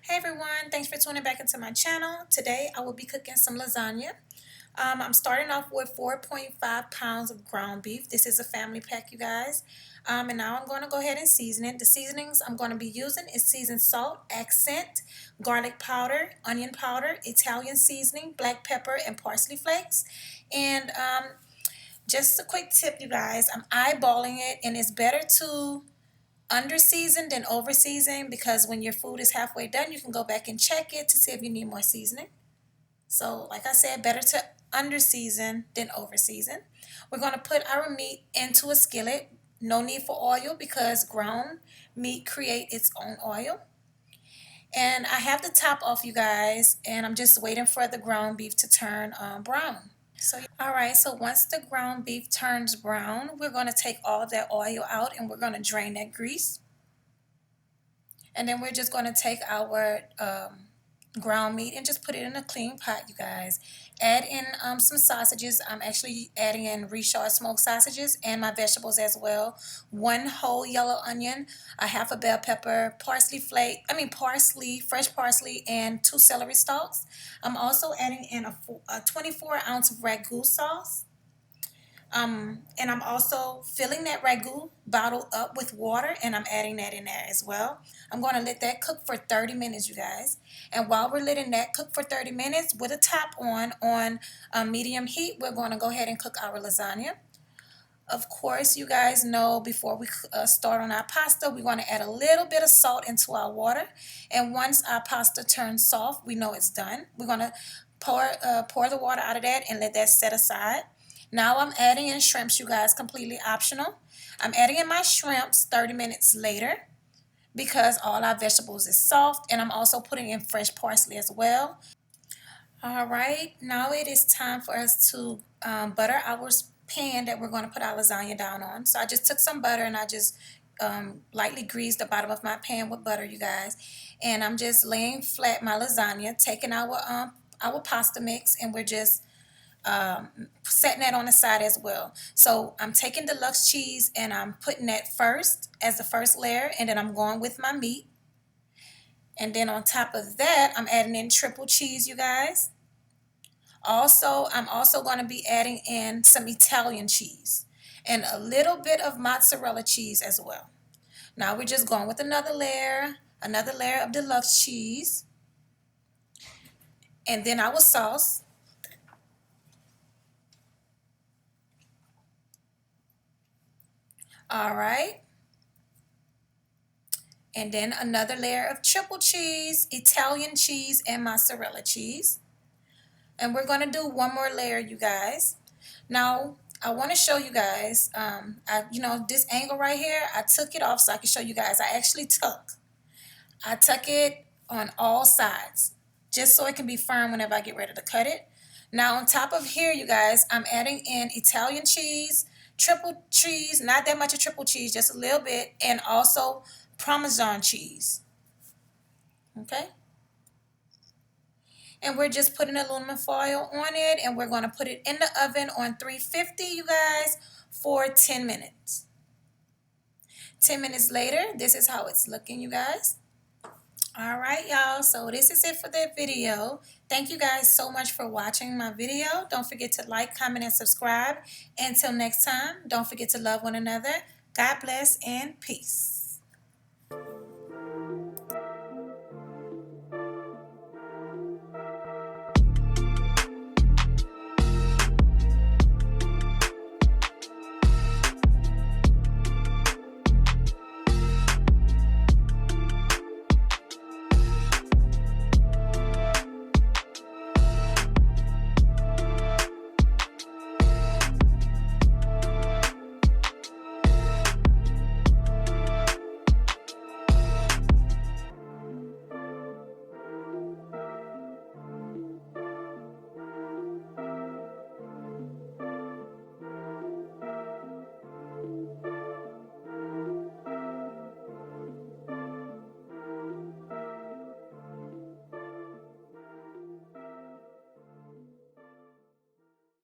Hey everyone, thanks for tuning back into my channel. Today I will be cooking some lasagna. I'm starting off with 4.5 pounds of ground beef. This is a family pack, you guys. And now I'm going to go ahead and season it. The seasonings I'm going to be using is seasoned salt, accent, garlic powder, onion powder, Italian seasoning, black pepper, and parsley flakes. And just a quick tip, you guys, I'm eyeballing it, and it's better to under seasoned than over seasoned because when your food is halfway done, you can go back and check it to see if you need more seasoning. So, like I said, better to under season than over season. We're going to put our meat into a skillet. No need for oil because ground meat create its own oil. And I have the top off, you guys, and I'm just waiting for the ground beef to turn brown. All right, so once the ground beef turns brown, we're going to take all of that oil out and we're going to drain that grease. And then we're just going to take our ground meat and just put it in a clean pot, you guys. Add in some sausages. I'm actually adding in reshard smoked sausages and my vegetables as well. One whole yellow onion, a half a bell pepper, parsley, fresh parsley, and 2 celery stalks. I'm also adding in a 24-ounce of ragu sauce. And I'm also filling that ragu bottle up with water, and I'm adding that in there as well. I'm going to let that cook for 30 minutes, you guys. And while we're letting that cook for 30 minutes with a top on medium heat, we're going to go ahead and cook our lasagna. Of course, you guys know before we start on our pasta, we want to add a little bit of salt into our water. And once our pasta turns soft, we know it's done. We're going to pour the water out of that and let that set aside. Now I'm adding in shrimps, you guys, completely optional. I'm adding in my shrimps 30 minutes later because all our vegetables is soft, and I'm also putting in fresh parsley as well. All right, now it is time for us to butter our pan that we're going to put our lasagna down on. So I just took some butter and I just lightly greased the bottom of my pan with butter, you guys. And I'm just laying flat my lasagna, taking our pasta mix, and we're just setting that on the side as well. So I'm taking Delux cheese and I'm putting that first as the first layer, and then I'm going with my meat. And then on top of that, I'm adding in triple cheese, you guys. I'm also going to be adding in some Italian cheese and a little bit of mozzarella cheese as well. Now we're just going with another layer of Delux cheese, and then our sauce. All right. And then another layer of triple cheese, Italian cheese, and mozzarella cheese. And we're going to do one more layer, you guys. Now, I want to show you guys, this angle right here, I took it off so I can show you guys. I tuck it on all sides, just so it can be firm whenever I get ready to cut it. Now, on top of here, you guys, I'm adding in Italian cheese, triple cheese, not that much of triple cheese, just a little bit, and also Parmesan cheese. Okay? And we're just putting aluminum foil on it, and we're going to put it in the oven on 350, you guys, for 10 minutes. 10 minutes later, this is how it's looking, you guys. All right, y'all, so this is it for the video. Thank you guys so much for watching my video. Don't forget to like, comment, and subscribe. Until next time, don't forget to love one another. God bless and peace.